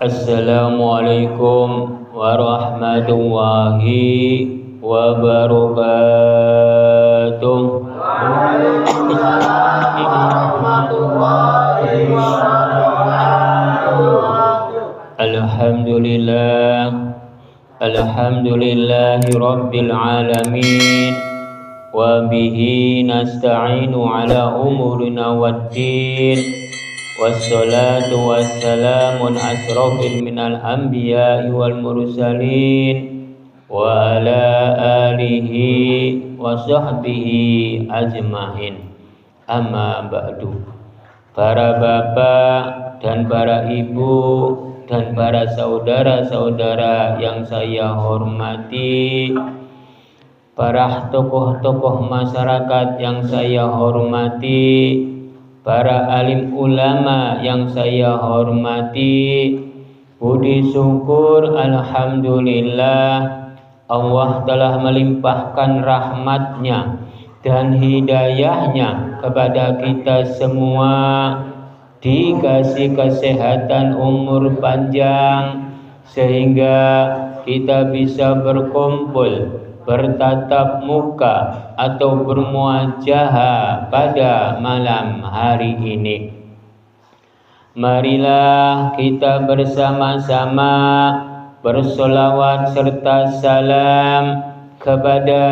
Assalamualaikum warahmatullahi wabarakatuh. Waalaikumsalam warahmatullahi wabarakatuh. Alhamdulillahi rabbil alamin. Wa bihi nasta'inu ala umurina waddin. Wassalatu wassalamun asrafil minal anbiya'i wal mursalin wa ala alihi wa sahbihi ajmain. Amma ba'du. Para bapak dan para ibu dan para saudara-saudara yang saya hormati, para tokoh-tokoh masyarakat yang saya hormati, para alim ulama yang saya hormati, puji syukur alhamdulillah Allah telah melimpahkan rahmatnya dan hidayahnya kepada kita semua, dikasih kesehatan umur panjang sehingga kita bisa berkumpul, bertatap muka atau bermuajahah pada malam hari ini. Marilah kita bersama-sama bersolawat serta salam kepada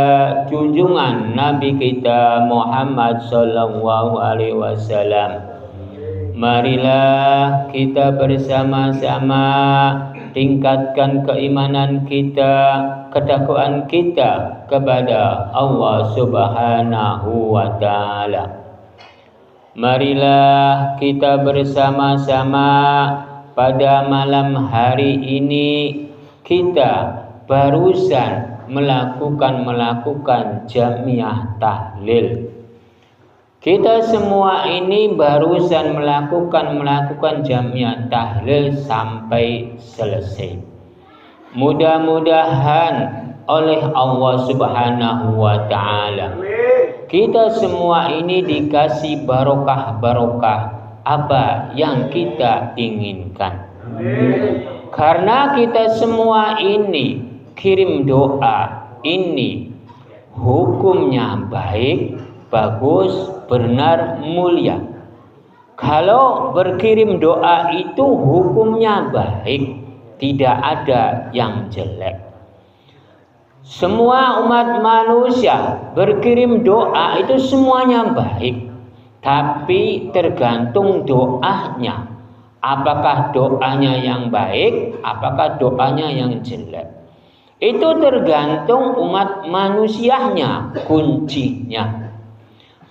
junjungan Nabi kita Muhammad sallallahu alaihi wasallam. Marilah kita bersama-sama tingkatkan keimanan kita, ketakwaan kita kepada Allah Subhanahu wa taala. Marilah kita bersama-sama pada malam hari ini kita barusan melakukan jamiah tahlil. Kita semua ini barusan melakukan jamiah tahlil sampai selesai. Mudah-mudahan oleh Allah Subhanahu wa taala kita semua ini dikasih barokah apa yang kita inginkan. Karena kita semua ini kirim doa ini hukumnya baik, bagus, benar, mulia. Kalau berkirim doa itu hukumnya baik, tidak ada yang jelek. Semua umat manusia berkirim doa itu semuanya baik, tapi tergantung doanya. Apakah doanya yang baik, apakah doanya yang jelek? Itu tergantung umat manusianya, kuncinya.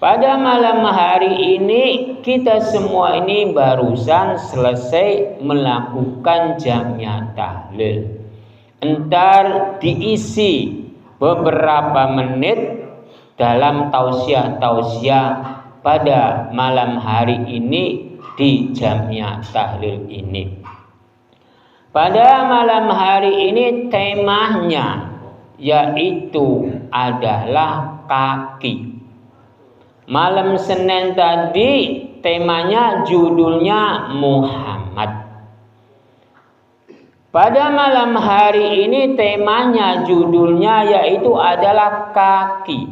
Pada malam hari ini kita semua ini barusan selesai melakukan jamiah tahlil. Entar diisi beberapa menit dalam tausiah pada malam hari ini di jamiah tahlil ini. Pada malam hari ini temanya yaitu adalah kaki. Malam Senin tadi temanya judulnya Muhammad. Pada malam hari ini temanya judulnya yaitu adalah kaki.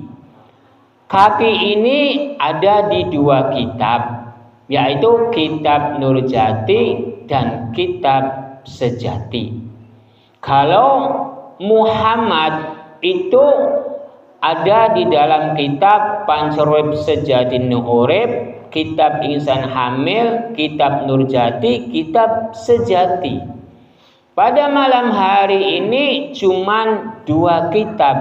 Kaki ini ada di dua kitab, yaitu kitab Nurjati dan kitab Sejati. Kalau Muhammad itu ada di dalam kitab Pancarweb Sejati Nuhurib, kitab Insan Hamil, kitab Nurjati, kitab Sejati. Pada malam hari ini cuman dua kitab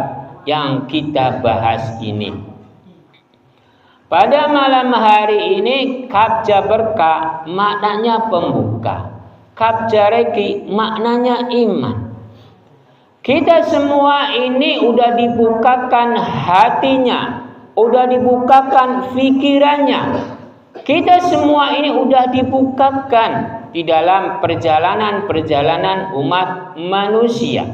yang kita bahas ini. Pada malam hari ini Kabja Berkah maknanya pembuka, Kabja Reki maknanya iman. Kita semua ini udah dibukakan hatinya, udah dibukakan pikirannya. Kita semua ini udah dibukakan di dalam perjalanan umat manusia.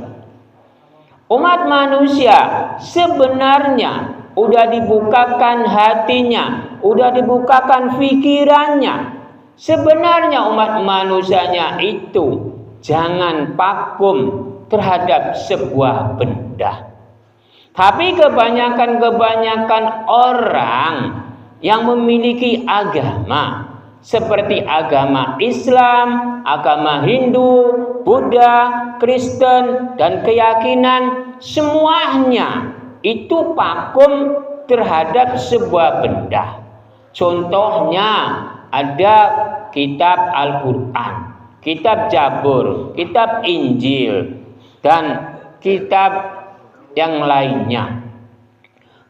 Umat manusia sebenarnya udah dibukakan hatinya, udah dibukakan pikirannya. Sebenarnya umat manusianya itu jangan pakum terhadap sebuah benda. Tapi kebanyakan orang yang memiliki agama seperti agama Islam, agama Hindu, Buddha, Kristen, dan keyakinan, semuanya itu pakum terhadap sebuah benda. Contohnya ada kitab Al-Quran, kitab Zabur, kitab Injil, dan kitab yang lainnya.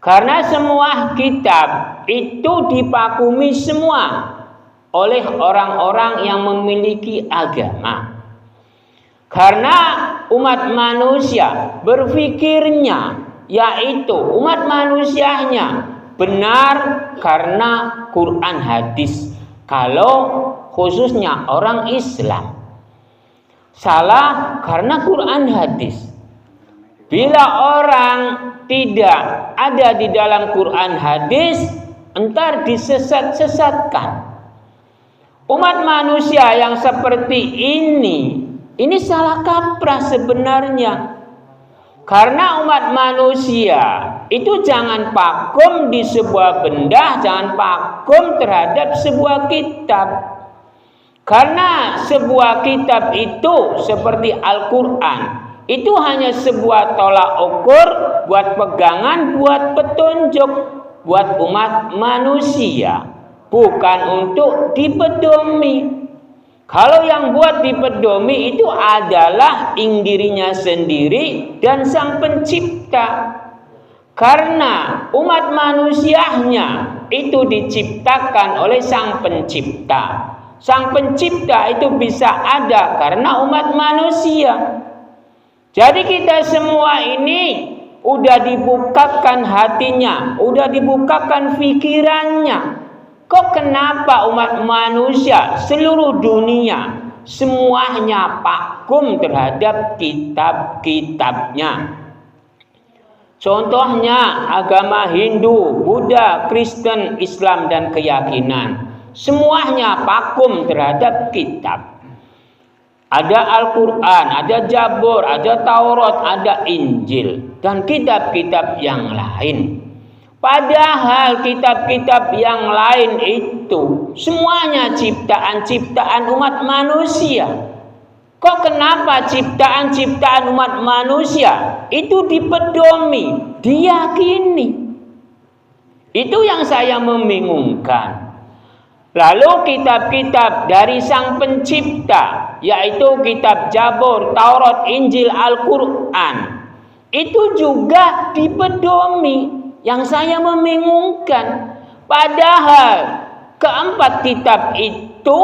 Karena semua kitab itu dipakumi semua oleh orang-orang yang memiliki agama. Karena umat manusia berpikirnya, yaitu umat manusianya benar karena Quran hadis. Kalau khususnya orang Islam salah karena Quran hadis. Bila orang tidak ada di dalam Quran hadis, entar disesat-sesatkan. Umat manusia yang seperti ini salah kaprah sebenarnya. Karena umat manusia itu jangan pakum di sebuah benda, jangan pakum terhadap sebuah kitab. Karena sebuah kitab itu seperti Al-Quran, itu hanya sebuah tolak ukur buat pegangan, buat petunjuk buat umat manusia, bukan untuk dipedomi. Kalau yang buat dipedomi itu adalah dirinya sendiri dan Sang Pencipta. Karena umat manusianya itu diciptakan oleh Sang Pencipta. Sang Pencipta itu bisa ada karena umat manusia. Jadi kita semua ini udah dibukakan hatinya, udah dibukakan pikirannya. Kok kenapa umat manusia seluruh dunia semuanya pakum terhadap kitab-kitabnya? Contohnya agama Hindu, Buddha, Kristen, Islam, dan keyakinan. Semuanya pakum terhadap kitab. Ada Al-Quran, ada Zabur, ada Taurat, ada Injil, dan kitab-kitab yang lain. Padahal kitab-kitab yang lain itu semuanya ciptaan-ciptaan umat manusia. Kok kenapa ciptaan-ciptaan umat manusia itu dipedomi, diyakini? Itu yang saya membingungkan. Lalu kitab-kitab dari Sang Pencipta, yaitu kitab Zabur, Taurat, Injil, Al-Quran, itu juga dipedomi. Yang saya membingungkan, padahal keempat kitab itu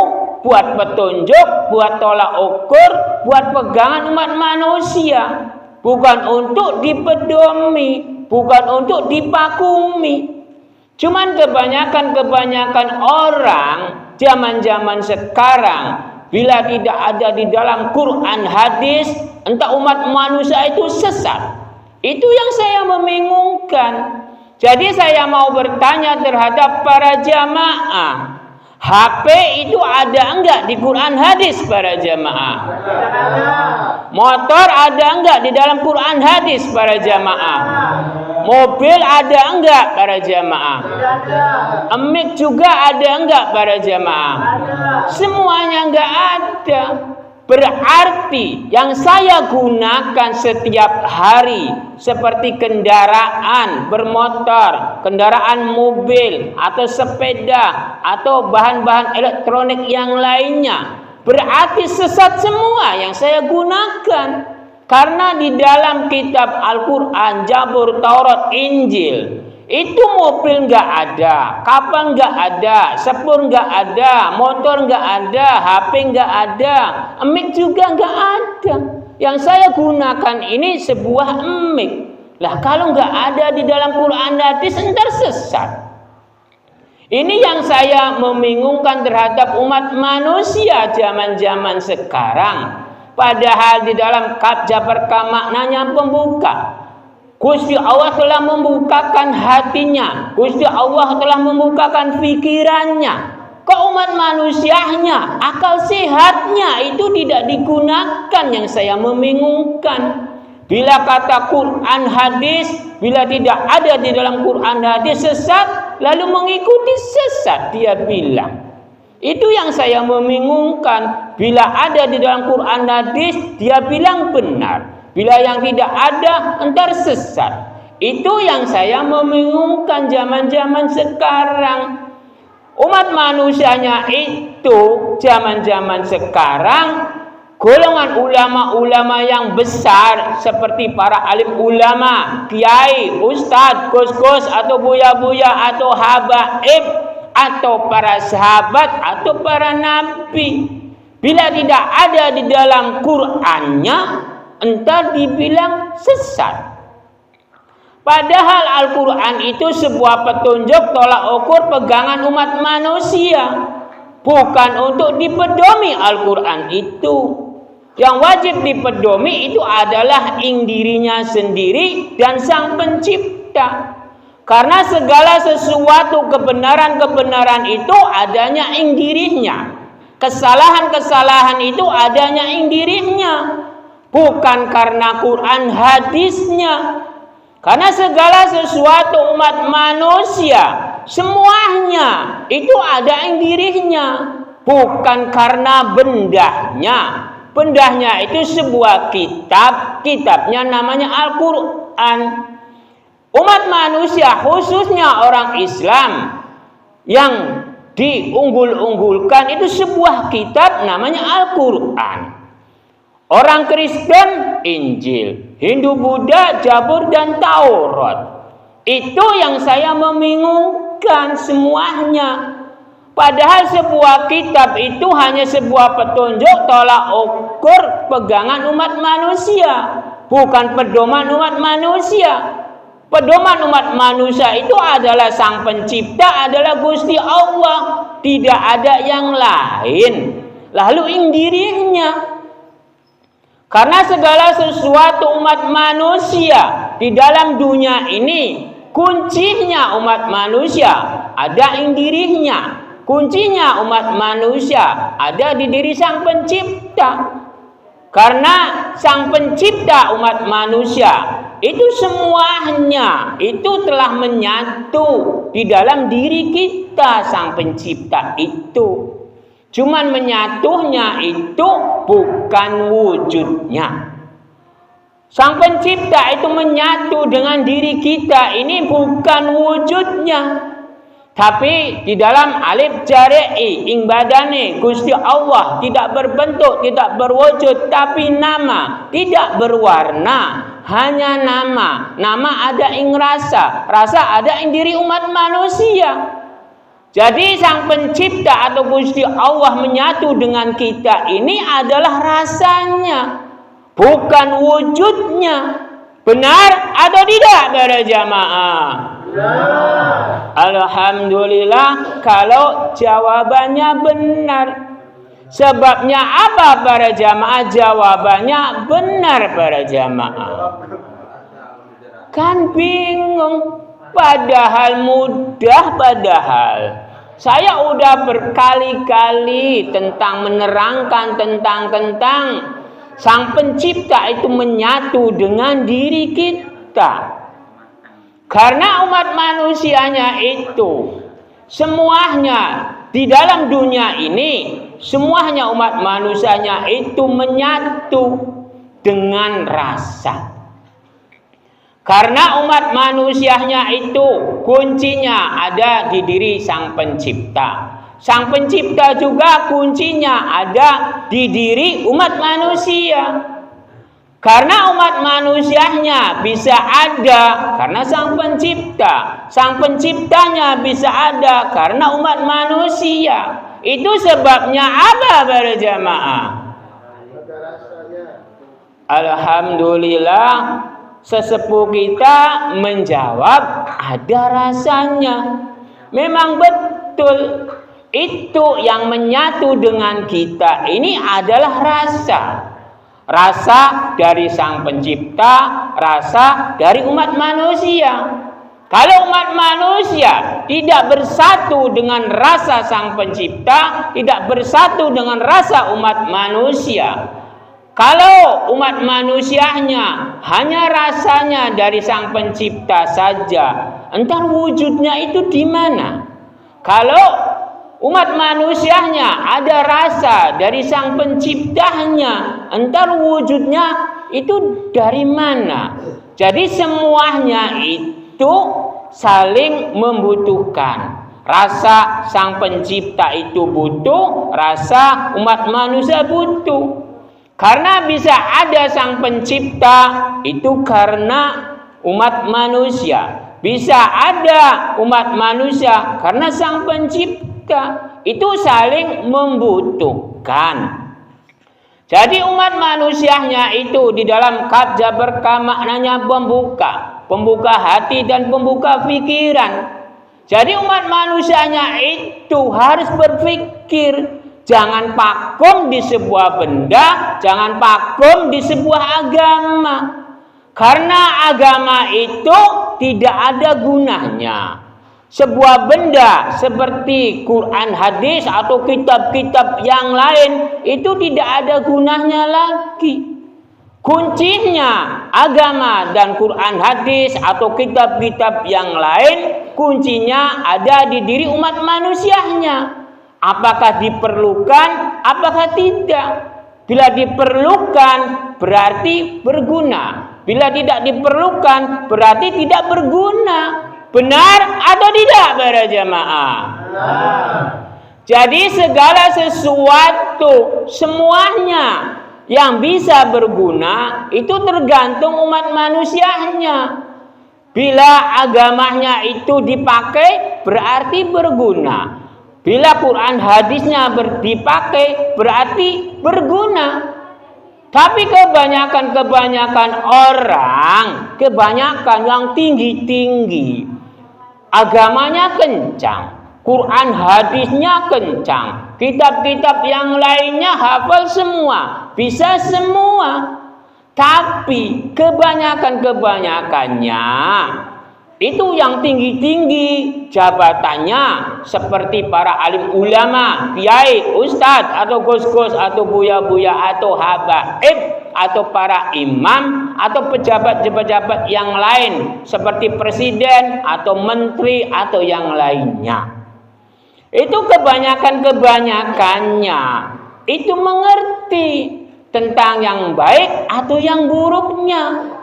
buat petunjuk, buat tolak ukur, buat pegangan umat manusia, bukan untuk dipedomi, bukan untuk dipakumi. Cuman kebanyakan orang zaman sekarang, bila tidak ada di dalam Quran hadis, entah umat manusia itu sesat. Itu yang saya membingungkan. Jadi saya mau bertanya terhadap para jamaah, HP itu ada enggak di Quran hadis para jamaah? Motor ada enggak di dalam Quran hadis para jamaah? Mobil ada enggak para jamaah? Mic juga ada enggak para jamaah? Semuanya enggak ada. Berarti yang saya gunakan setiap hari seperti kendaraan bermotor, kendaraan mobil atau sepeda atau bahan-bahan elektronik yang lainnya, berarti sesat semua yang saya gunakan. Karena di dalam kitab Al-Quran, Zabur, Taurat, Injil, itu mobil nggak ada, kapal nggak ada, sepur nggak ada, motor nggak ada, HP nggak ada, mic juga nggak ada. Yang saya gunakan ini sebuah mic. Lah kalau nggak ada di dalam Quran hadis, entar sesat. Ini yang saya membingungkan terhadap umat manusia zaman-zaman sekarang. Padahal di dalam Zabur maknanya pembuka. Gusti Allah telah membukakan hatinya, Gusti Allah telah membukakan pikirannya. Kok umat manusianya, akal sehatnya itu tidak digunakan, yang saya membingungkan. Bila kata Quran hadis, bila tidak ada di dalam Quran hadis sesat, lalu mengikuti sesat dia bilang. Itu yang saya membingungkan. Bila ada di dalam Quran hadis, dia bilang benar. Bila yang tidak ada, entar sesat. Itu yang saya membingungkan zaman-zaman sekarang. Umat manusianya itu zaman-zaman sekarang, golongan ulama-ulama yang besar seperti para alim ulama, kiai, ustadz, gus-gus atau buya-buya atau habaib atau para sahabat atau para nabi, bila tidak ada di dalam Qur'annya, entar dibilang sesat. Padahal Al-Quran itu sebuah petunjuk tolak ukur pegangan umat manusia. Bukan untuk dipedomi Al-Quran itu. Yang wajib dipedomi itu adalah ing dirinya sendiri dan Sang Pencipta. Karena segala sesuatu kebenaran-kebenaran itu adanya ing dirinya. Kesalahan-kesalahan itu adanya ing dirinya. Bukan karena Quran hadisnya. Karena segala sesuatu umat manusia, semuanya itu ada yang dirinya, bukan karena bendahnya. Bendahnya itu sebuah kitab, kitabnya namanya Al-Quran. Umat manusia, khususnya orang Islam, yang diunggul-unggulkan itu sebuah kitab namanya Al-Quran. Orang Kristen, Injil. Hindu, Buddha, Jabur, dan Taurat. Itu yang saya membingungkan semuanya. Padahal sebuah kitab itu hanya sebuah petunjuk tolak ukur pegangan umat manusia. Bukan pedoman umat manusia. Pedoman umat manusia itu adalah Sang Pencipta, adalah Gusti Allah. Tidak ada yang lain. Lalu ing dirinya. Karena segala sesuatu umat manusia di dalam dunia ini, kuncinya umat manusia ada ing dirinya. Kuncinya umat manusia ada di diri Sang Pencipta. Karena Sang Pencipta umat manusia itu semuanya itu telah menyatu di dalam diri kita, Sang Pencipta itu. Cuman menyatunya itu bukan wujudnya. Sang Pencipta itu menyatu dengan diri kita, ini bukan wujudnya. Tapi di dalam alif jari'i ing badane Gusti Allah tidak berbentuk, tidak berwujud, tapi nama, tidak berwarna, hanya nama. Nama ada ing rasa, rasa ada ing diri umat manusia. Jadi Sang Pencipta atau Gusti Allah menyatu dengan kita ini adalah rasanya, bukan wujudnya. Benar atau tidak para jamaah? Ya. Alhamdulillah kalau jawabannya benar. Sebabnya apa para jamaah? Jawabannya benar para jamaah. Kan bingung. Padahal mudah, padahal saya udah berkali-kali menerangkan tentang Sang Pencipta itu menyatu dengan diri kita. Karena umat manusianya itu semuanya di dalam dunia ini, semuanya umat manusianya itu menyatu dengan rasa. Karena umat manusianya itu kuncinya ada di diri Sang Pencipta. Sang Pencipta juga kuncinya ada di diri umat manusia. Karena umat manusianya bisa ada karena Sang Pencipta. Sang Penciptanya bisa ada karena umat manusia. Itu sebabnya apa para jamaah? Alhamdulillah. Sesepuh kita menjawab ada rasanya. Memang betul itu yang menyatu dengan kita ini adalah rasa. Rasa dari Sang Pencipta, rasa dari umat manusia. Kalau umat manusia tidak bersatu dengan rasa Sang Pencipta, tidak bersatu dengan rasa umat manusia, kalau umat manusianya hanya rasanya dari Sang Pencipta saja, entar wujudnya itu di mana? Kalau umat manusianya ada rasa dari Sang Penciptanya, entar wujudnya itu dari mana? Jadi semuanya itu saling membutuhkan. Rasa Sang Pencipta itu butuh, rasa umat manusia butuh. Karena bisa ada Sang Pencipta itu karena umat manusia. Bisa ada umat manusia karena Sang Pencipta. Itu saling membutuhkan. Jadi umat manusianya itu di dalam kaf jabar ka maknanya pembuka hati dan pembuka pikiran. Jadi umat manusianya itu harus berpikir, jangan pakum di sebuah benda, jangan pakum di sebuah agama. Karena agama itu tidak ada gunanya. Sebuah benda seperti Quran, hadis atau kitab-kitab yang lain itu tidak ada gunanya lagi. Kuncinya agama dan Quran, hadis atau kitab-kitab yang lain, kuncinya ada di diri umat manusianya. Apakah diperlukan, apakah tidak? Bila diperlukan berarti berguna. Bila tidak diperlukan berarti tidak berguna. Benar atau tidak para jamaah? Jadi segala sesuatu, semuanya yang bisa berguna itu tergantung umat manusianya. Bila agamanya itu dipakai berarti berguna. Bila Quran hadisnya dipakai berarti berguna. Tapi kebanyakan orang, kebanyakan yang tinggi-tinggi, agamanya kencang, Quran hadisnya kencang, kitab-kitab yang lainnya hafal semua, bisa semua. Tapi kebanyakannya itu yang tinggi-tinggi jabatannya seperti para alim ulama, kiai, ustadz atau gus-gus atau buya-buya atau habaib atau para imam atau pejabat-pejabat yang lain seperti presiden atau menteri atau yang lainnya. Itu kebanyakannya itu mengerti tentang yang baik atau yang buruknya.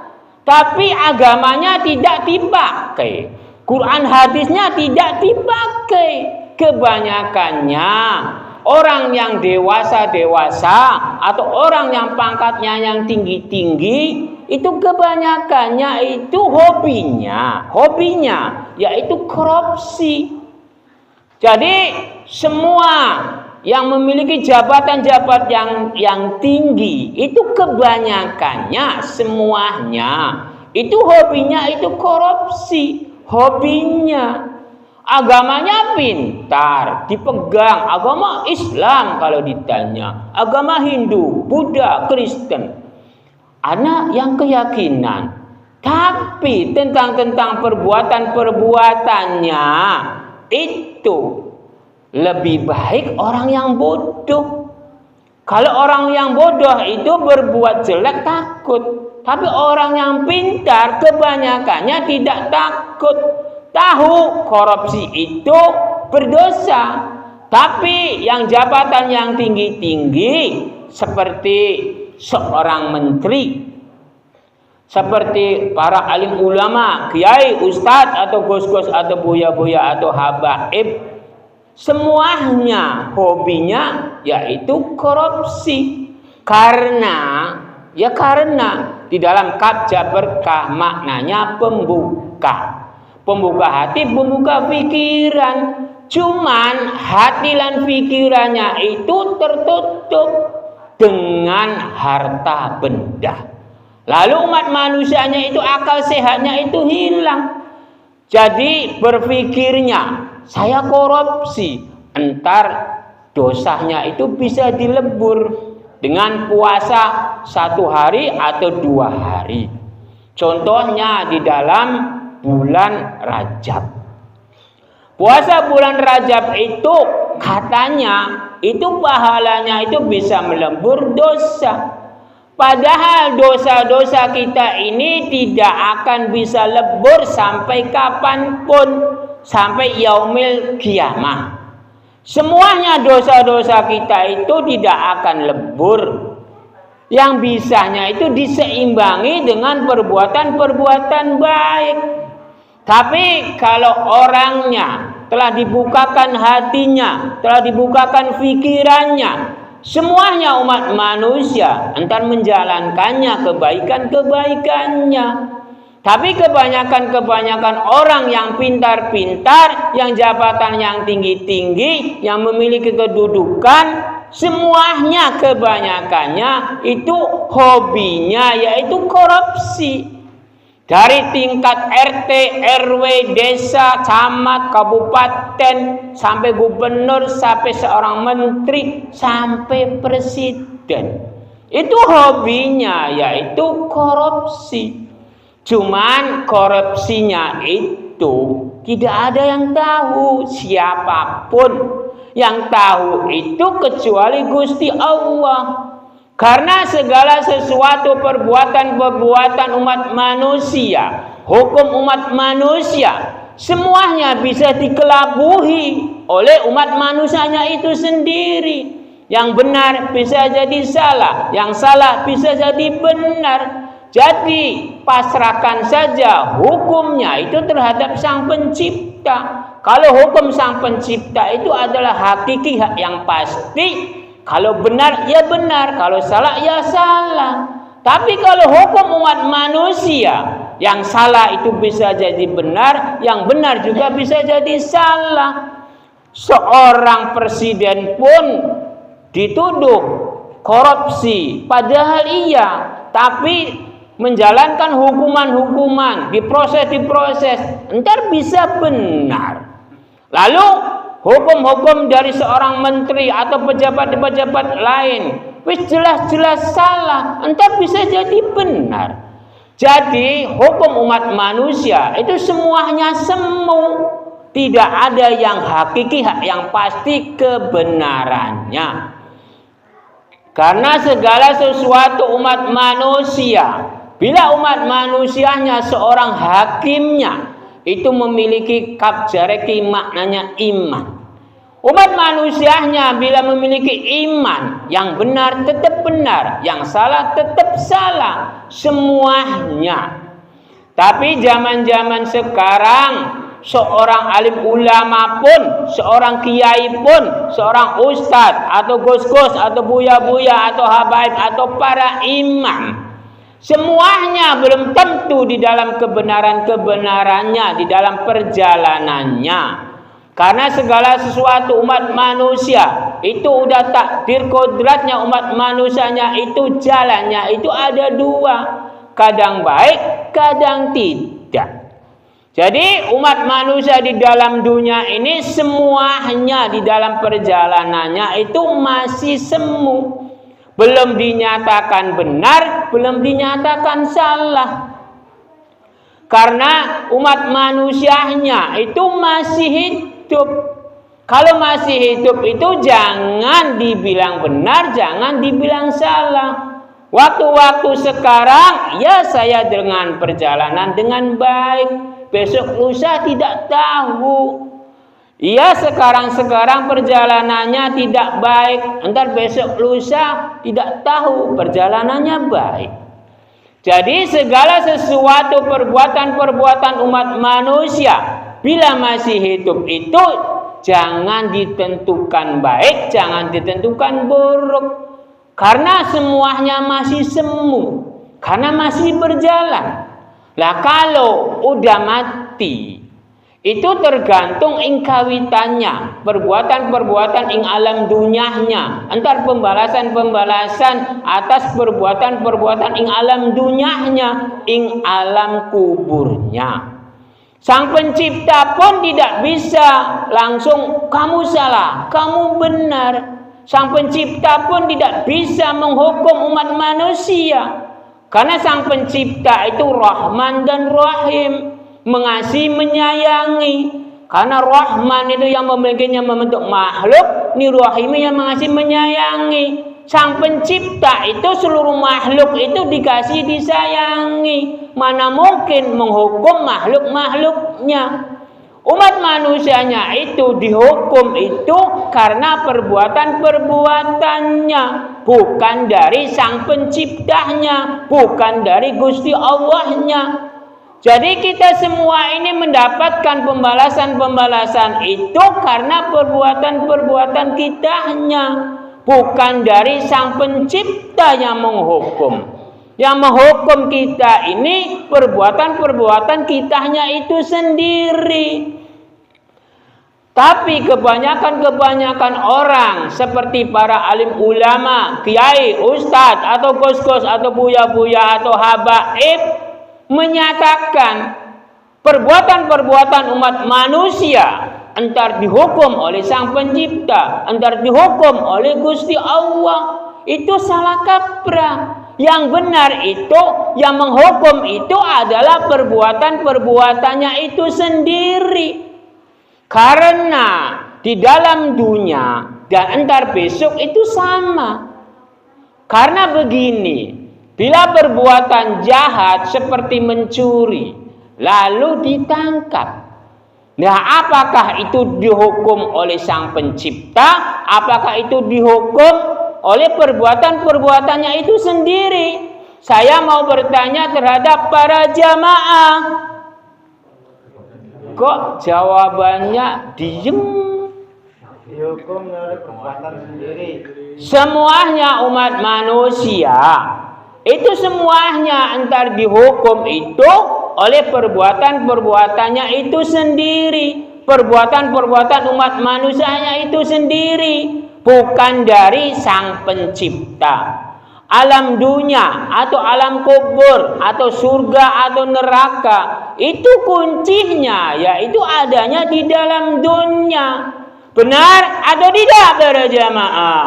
Tapi agamanya tidak dipakai. Quran hadisnya tidak dipakai. Kebanyakannya orang yang dewasa atau orang yang pangkatnya yang tinggi-tinggi itu kebanyakannya itu hobinya yaitu korupsi. Jadi semua yang memiliki jabatan-jabatan yang tinggi itu kebanyakannya semuanya itu hobinya itu korupsi, hobinya. Agamanya pintar, dipegang, agama Islam kalau ditanya, agama Hindu, Buddha, Kristen. Ada yang keyakinan, tapi tentang perbuatannya itu lebih baik orang yang bodoh. Kalau orang yang bodoh itu berbuat jelek takut, tapi orang yang pintar kebanyakannya tidak takut. Tahu korupsi itu berdosa, tapi yang jabatan yang tinggi-tinggi seperti seorang menteri, seperti para alim ulama, kiai, ustadz atau gus-gus atau buya-buya atau habaib, semuanya hobinya yaitu korupsi. Karena di dalam kaf jabar ka maknanya pembuka hati, pembuka pikiran. Cuman hati dan pikirannya itu tertutup dengan harta benda. Lalu umat manusianya itu akal sehatnya itu hilang. Jadi berpikirnya saya korupsi, entar dosanya itu bisa dilebur dengan puasa 1 hari atau 2 hari. Contohnya di dalam bulan Rajab. Puasa bulan Rajab itu katanya itu pahalanya itu bisa melebur dosa. Padahal dosa-dosa kita ini tidak akan bisa lebur sampai kapanpun, sampai yaumil kiamah. Semuanya dosa-dosa kita itu tidak akan lebur. Yang bisanya itu diseimbangi dengan perbuatan-perbuatan baik. Tapi kalau orangnya telah dibukakan hatinya, telah dibukakan pikirannya, semuanya umat manusia entar menjalankannya kebaikan-kebaikannya. Tapi kebanyakan orang yang pintar-pintar, yang jabatan yang tinggi-tinggi, yang memiliki kedudukan, semuanya kebanyakannya itu hobinya yaitu korupsi. Dari tingkat RT, RW, desa, camat, kabupaten, sampai gubernur, sampai seorang menteri, sampai presiden. Itu hobinya yaitu korupsi. Cuman korupsinya itu tidak ada yang tahu, siapapun yang tahu itu kecuali Gusti Allah. Karena segala sesuatu perbuatan-perbuatan umat manusia, hukum umat manusia, semuanya bisa dikelabuhi oleh umat manusianya itu sendiri. Yang benar bisa jadi salah, yang salah bisa jadi benar. Jadi pasrahkan saja hukumnya itu terhadap Sang Pencipta. Kalau hukum Sang Pencipta itu adalah hakiki, hak yang pasti. Kalau benar ya benar, kalau salah ya salah. Tapi kalau hukum umat manusia, yang salah itu bisa jadi benar, yang benar juga bisa jadi salah. Seorang presiden pun dituduh korupsi, padahal iya, tapi menjalankan hukuman-hukuman, diproses, entar bisa benar. Lalu hukum-hukum dari seorang menteri atau pejabat-pejabat lain wis jelas-jelas salah, entar bisa jadi benar. Jadi hukum umat manusia itu semuanya semu, tidak ada yang hakiki, yang pasti kebenarannya. Karena segala sesuatu umat manusia, bila umat manusianya seorang hakimnya itu memiliki kapjareki, maknanya iman. Umat manusianya bila memiliki iman, yang benar tetap benar, yang salah tetap salah, semuanya. Tapi zaman-zaman sekarang, seorang alim ulama pun, seorang kiai pun, seorang ustadz atau gus-gus atau buya-buya atau habaib atau para imam, semuanya belum tentu di dalam kebenarannya, di dalam perjalanannya. Karena segala sesuatu umat manusia itu udah takdir kodratnya, umat manusianya itu jalannya itu ada dua, kadang baik, kadang tidak. Jadi umat manusia di dalam dunia ini semuanya di dalam perjalanannya itu masih semu. Belum dinyatakan benar, belum dinyatakan salah. Karena umat manusianya itu masih hidup. Kalau masih hidup itu jangan dibilang benar, jangan dibilang salah. Waktu-waktu sekarang ya saya dengan perjalanan dengan baik, besok lusa tidak tahu. Iya sekarang perjalanannya tidak baik, entar besok lusa tidak tahu perjalanannya baik. Jadi segala sesuatu perbuatan-perbuatan umat manusia bila masih hidup itu jangan ditentukan baik, jangan ditentukan buruk. Karena semuanya masih semu, karena masih berjalan. Lah kalau udah mati, itu tergantung ing kawitannya, perbuatan-perbuatan ing alam dunianya, entar pembalasan-pembalasan atas perbuatan-perbuatan ing alam dunianya, ing alam kuburnya. Sang Pencipta pun tidak bisa langsung kamu salah, kamu benar. Sang Pencipta pun tidak bisa menghukum umat manusia. Karena Sang Pencipta itu Rahman dan Rahim. mengasihi, menyayangi. Karena Rahman itu yang memilikinya membentuk makhluk, ni Rahim yang mengasihi, menyayangi. Sang pencipta itu seluruh makhluk itu dikasih, disayangi. Mana mungkin menghukum makhluk-makhluknya. Umat manusianya itu dihukum itu karena perbuatan-perbuatannya, bukan dari sang penciptanya, bukan dari Gusti Allahnya. Jadi kita semua ini mendapatkan pembalasan-pembalasan itu karena perbuatan-perbuatan kitanya, bukan dari sang pencipta yang menghukum. Yang menghukum kita ini perbuatan-perbuatan kitanya itu sendiri. Tapi kebanyakan orang seperti para alim ulama, kiai, ustadz, atau kos-kos, atau buya-buya, atau habaib menyatakan perbuatan-perbuatan umat manusia entar dihukum oleh sang pencipta, entar dihukum oleh Gusti Allah. Itu salah kaprah. Yang benar itu, yang menghukum itu adalah perbuatan-perbuatannya itu sendiri. Karena di dalam dunia dan entar besok itu sama. Karena begini, bila perbuatan jahat seperti mencuri lalu ditangkap, nah apakah itu dihukum oleh sang pencipta? Apakah itu dihukum oleh perbuatan-perbuatannya itu sendiri? Saya mau bertanya terhadap para jamaah. Kok jawabannya diem? Dihukum oleh perbuatan sendiri. Semuanya umat manusia itu semuanya entar dihukum itu oleh perbuatan-perbuatannya itu sendiri. Perbuatan-perbuatan umat manusianya itu sendiri, bukan dari sang pencipta. Alam dunia atau alam kubur atau surga atau neraka itu kuncinya yaitu adanya di dalam dunia. Benar atau tidak para jamaah?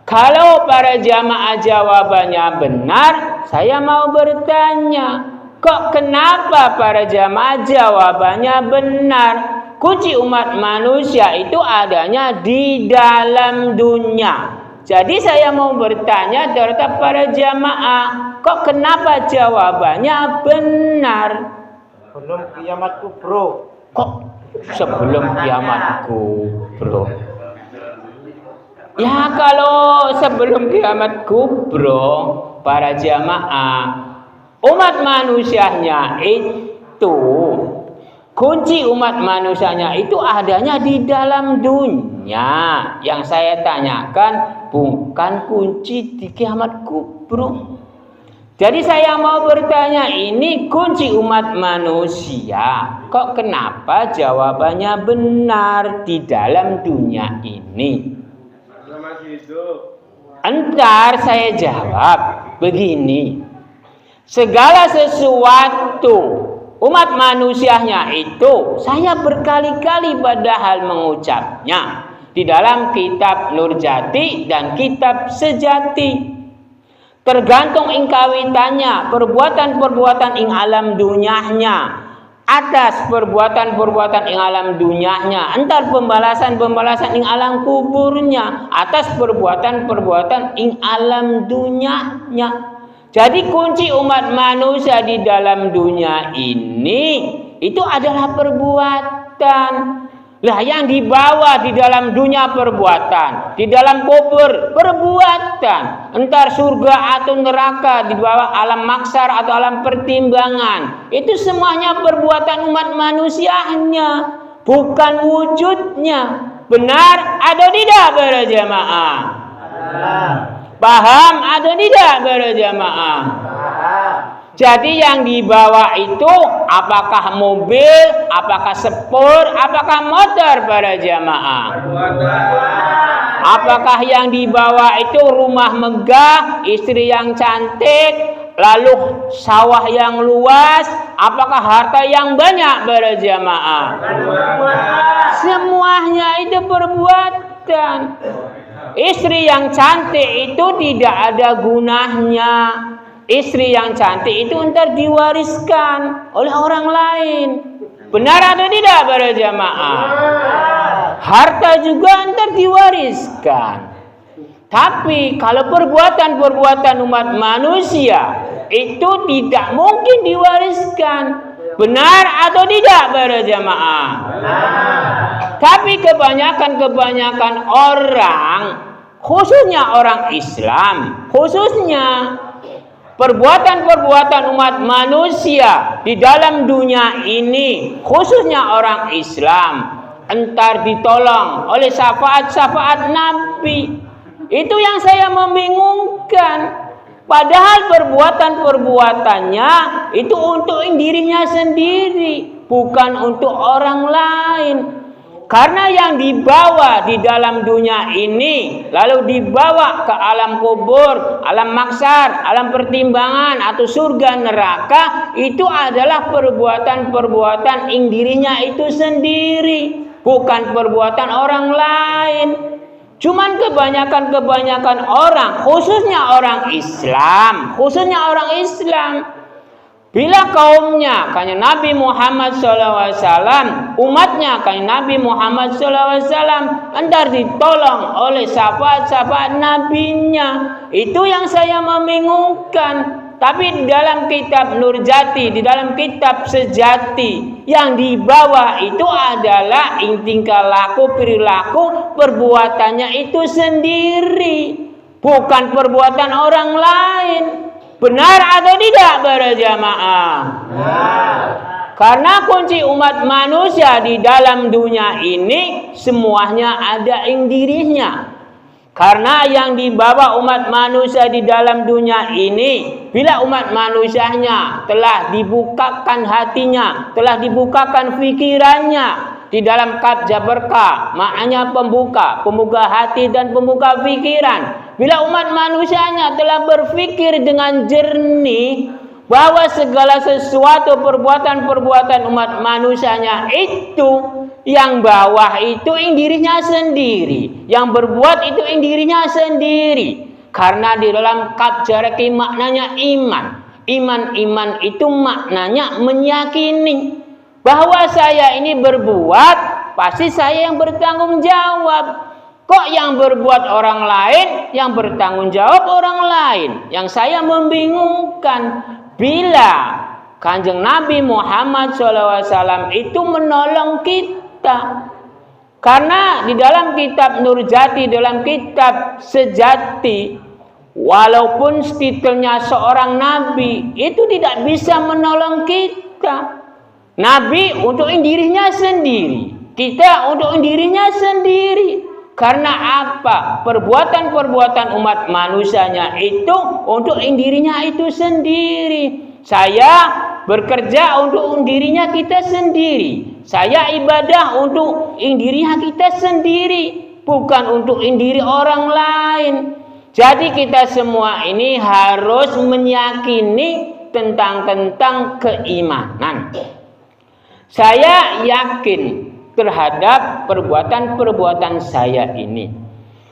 Kalau para jamaah jawabannya benar, saya mau bertanya, kok kenapa para jamaah jawabannya benar? Kunci umat manusia itu adanya di dalam dunia. Jadi saya mau bertanya terhadap para jamaah, kok kenapa jawabannya benar? Sebelum kiamat kubro. Kok sebelum kiamat kubro? Ya kalau sebelum kiamat kubro, para jamaah, umat manusianya itu, kunci umat manusianya itu adanya di dalam dunia. Yang saya tanyakan bukan kunci di kiamat kubro. Jadi saya mau bertanya, ini kunci umat manusia. Kok kenapa jawabannya benar di dalam dunia ini? Entar saya jawab begini. Segala sesuatu umat manusianya itu saya berkali-kali padahal mengucapnya di dalam kitab Nurjati dan kitab Sejati. Tergantung ing kawitannya, perbuatan-perbuatan ing alam dunianya, atas perbuatan-perbuatan ing alam dunianya, entar pembalasan-pembalasan ing alam kuburnya, atas perbuatan-perbuatan ing alam dunianya. Jadi kunci umat manusia di dalam dunia ini itu adalah perbuatan. Lah yang dibawa di dalam dunia perbuatan, di dalam kubur perbuatan, entar surga atau neraka, di bawah alam maksar atau alam pertimbangan, itu semuanya perbuatan umat manusianya, bukan wujudnya. Benar atau tidak para jamaah? Paham atau tidak para jamaah? Jadi yang dibawa itu apakah mobil, apakah sepur, apakah motor para jamaah? Apakah yang dibawa itu rumah megah, istri yang cantik, lalu sawah yang luas, apakah harta yang banyak para jamaah? Semuanya itu perbuatan. Istri yang cantik itu tidak ada gunanya istri yang cantik itu ntar diwariskan oleh orang lain. Benar atau tidak para jamaah? Harta juga ntar diwariskan. Tapi kalau perbuatan-perbuatan umat manusia itu tidak mungkin diwariskan. Benar atau tidak para jamaah? Tapi kebanyakan orang, khususnya orang Islam, khususnya perbuatan-perbuatan umat manusia di dalam dunia ini, khususnya orang Islam, entar ditolong oleh syafaat-syafaat Nabi. Itu yang saya membingungkan. Padahal perbuatan-perbuatannya itu untuk dirinya sendiri, bukan untuk orang lain. Karena yang dibawa di dalam dunia ini, lalu dibawa ke alam kubur, alam mahsyar, alam pertimbangan, atau surga neraka, itu adalah perbuatan-perbuatan dirinya itu sendiri, bukan perbuatan orang lain. Cuman kebanyakan orang, khususnya orang Islam, bila kaumnya, kanjeng Nabi Muhammad SAW, umatnya kanjeng Nabi Muhammad SAW, entar ditolong oleh syafaat-syafaat nabinya. Itu yang saya membingungkan. Tapi di dalam kitab Nurjati, di dalam kitab Sejati, yang dibawa itu adalah tingkah laku, perilaku, perbuatannya itu sendiri, bukan perbuatan orang lain. Benar atau tidak para jamaah? Karena kunci umat manusia di dalam dunia ini semuanya ada dirinya. Karena yang dibawa umat manusia di dalam dunia ini, bila umat manusianya telah dibukakan hatinya, telah dibukakan pikirannya di dalam Qabjah Berkah, maknanya pembuka hati dan pembuka pikiran. Bila umat manusianya telah berpikir dengan jernih bahwa segala sesuatu perbuatan-perbuatan umat manusianya itu yang bawah itu dirinya sendiri, yang berbuat itu dirinya sendiri. Karena di dalam Qabjah maknanya iman itu maknanya meyakini bahwa saya ini berbuat, pasti saya yang bertanggung jawab. Kok yang berbuat orang lain, yang bertanggung jawab orang lain? Yang saya membingungkan, bila kanjeng Nabi Muhammad SAW itu menolong kita. Karena di dalam kitab Nurjati, dalam kitab Sejati, walaupun titelnya seorang nabi, itu tidak bisa menolong kita. Nabi untuk dirinya sendiri, kita untuk dirinya sendiri. Karena apa? Perbuatan-perbuatan umat manusianya itu untuk dirinya itu sendiri. Saya bekerja untuk dirinya kita sendiri. Saya ibadah untuk dirinya kita sendiri, bukan untuk diri orang lain. Jadi kita semua ini harus meyakini tentang keimanan. Saya yakin terhadap perbuatan-perbuatan saya ini.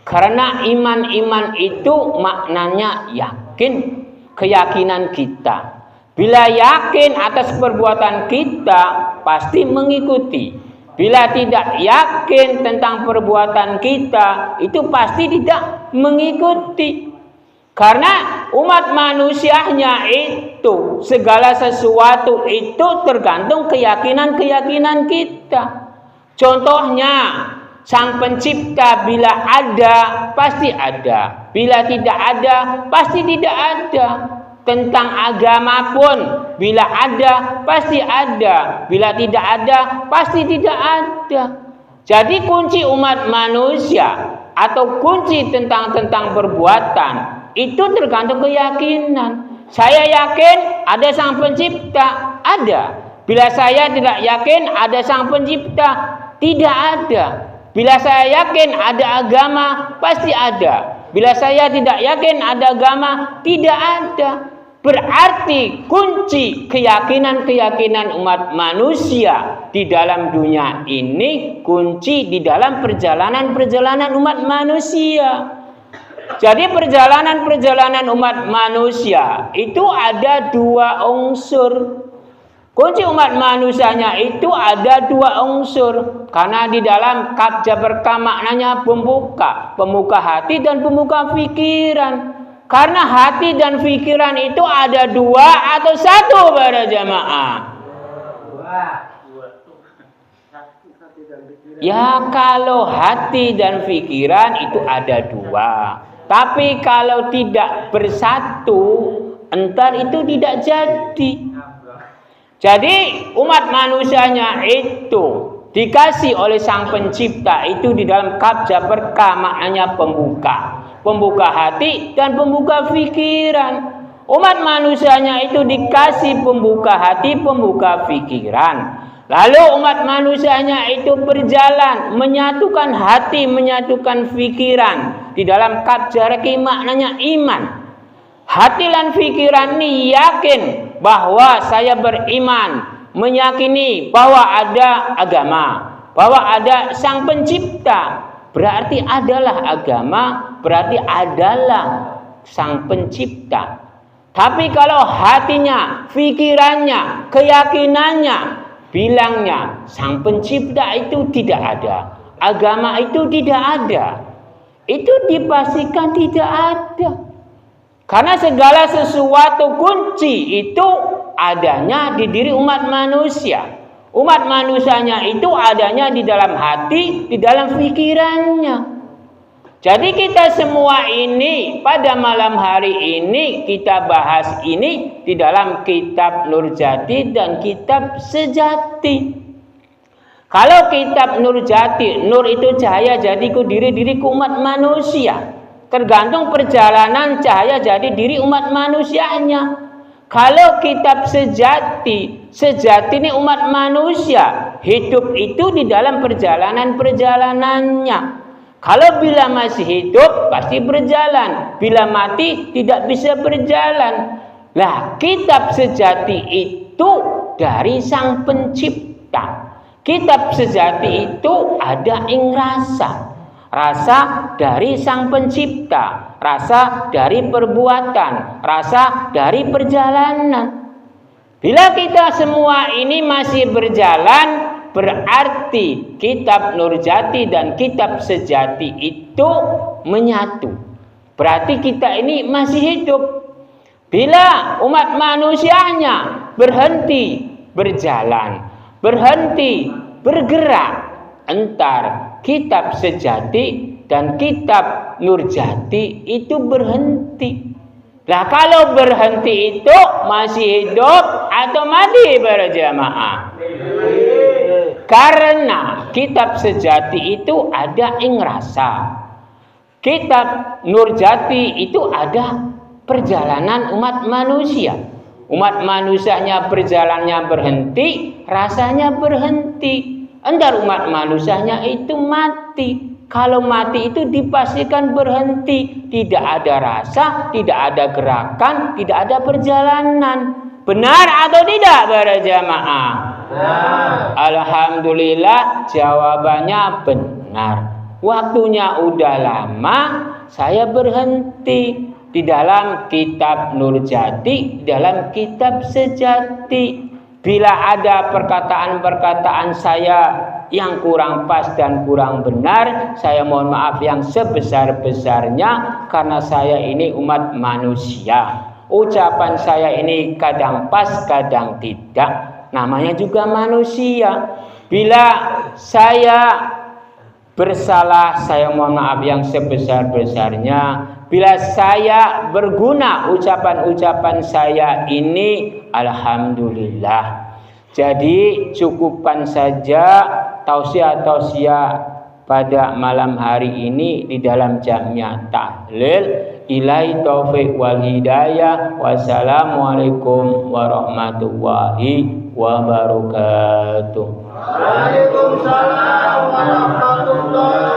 Karena iman itu maknanya yakin, keyakinan kita. Bila yakin atas perbuatan kita, pasti mengikuti. Bila tidak yakin tentang perbuatan kita, itu pasti tidak mengikuti. Karena umat manusianya itu, segala sesuatu itu tergantung keyakinan-keyakinan kita. Contohnya, Sang Pencipta bila ada, pasti ada. Bila tidak ada, pasti tidak ada. Tentang agama pun, bila ada, pasti ada. Bila tidak ada, pasti tidak ada. Jadi kunci umat manusia atau kunci tentang perbuatan itu tergantung keyakinan. Saya yakin ada Sang Pencipta, ada. Bila saya tidak yakin ada Sang Pencipta, tidak ada. Bila saya yakin ada agama, pasti ada. Bila saya tidak yakin ada agama, tidak ada. Berarti kunci keyakinan-keyakinan umat manusia di dalam dunia ini, kunci di dalam perjalanan umat manusia. Jadi perjalanan umat manusia itu ada dua unsur. Kunci umat manusianya itu ada dua unsur. Karena di dalam kaf jabar ka maknanya pembuka hati dan pembuka pikiran. Karena hati dan pikiran itu ada dua atau satu para jamaah. Ya kalau hati dan pikiran itu ada dua. Tapi kalau tidak bersatu, entar itu tidak jadi. Jadi umat manusianya itu dikasih oleh Sang Pencipta itu di dalam kaf jabar ka maknanya pembuka hati dan pembuka pikiran. Umat manusianya itu dikasih pembuka hati, pembuka pikiran. Lalu umat manusianya itu berjalan menyatukan hati, menyatukan pikiran di dalam kaf jabar ka maknanya iman. Hati dan pikiran ini yakin bahwa saya beriman, meyakini bahwa ada agama, bahwa ada Sang Pencipta. Berarti adalah agama, berarti adalah Sang Pencipta. Tapi kalau hatinya, pikirannya, keyakinannya bilangnya Sang Pencipta itu tidak ada, agama itu tidak ada, itu dipastikan tidak ada. Karena segala sesuatu kunci itu adanya di diri umat manusia. Umat manusianya itu adanya di dalam hati, di dalam pikirannya. Jadi kita semua ini pada malam hari ini kita bahas ini di dalam kitab Nurjati dan kitab Sejati. Kalau kitab Nurjati, nur itu cahaya jadiku diriku umat manusia. Tergantung perjalanan cahaya jadi diri umat manusianya. Kalau kitab sejati ini umat manusia. Hidup itu di dalam perjalanannya. Kalau bila masih hidup pasti berjalan. Bila mati tidak bisa berjalan. Lah kitab sejati itu dari Sang Pencipta. Kitab sejati itu ada ing rasa. Rasa dari Sang Pencipta, rasa dari perbuatan, rasa dari perjalanan. Bila kita semua ini masih berjalan, berarti kitab Nurjati dan kitab Sejati itu menyatu. Berarti kita ini masih hidup. Bila umat manusianya berhenti berjalan, berhenti bergerak, entar kitab Sejati dan kitab Nurjati itu berhenti. Lah kalau berhenti itu masih hidup atau mati para jamaah? Karena kitab Sejati itu ada ing rasa. Kitab Nurjati itu ada perjalanan umat manusia. Umat manusianya berjalannya berhenti, rasanya berhenti. Entar umat manusianya itu mati. Kalau mati itu dipastikan berhenti. Tidak ada rasa, tidak ada gerakan, tidak ada perjalanan. Benar atau tidak para jamaah? Alhamdulillah jawabannya benar. Waktunya udah lama, saya berhenti di dalam kitab Nurjati, di dalam kitab Sejati. Bila ada perkataan-perkataan saya yang kurang pas dan kurang benar, saya mohon maaf yang sebesar-besarnya karena saya ini umat manusia. Ucapan saya ini kadang pas, kadang tidak. Namanya juga manusia. Bila saya bersalah, saya mohon maaf yang sebesar-besarnya. Bila saya berguna ucapan-ucapan saya ini, alhamdulillah. Jadi cukupkan saja tausiah-tausiah pada malam hari ini di dalam jamnya tahlil. Ilahi taufiq wal hidayah. Wassalamualaikum warahmatullahi wabarakatuh. Waalaikumsalam warahmatullahi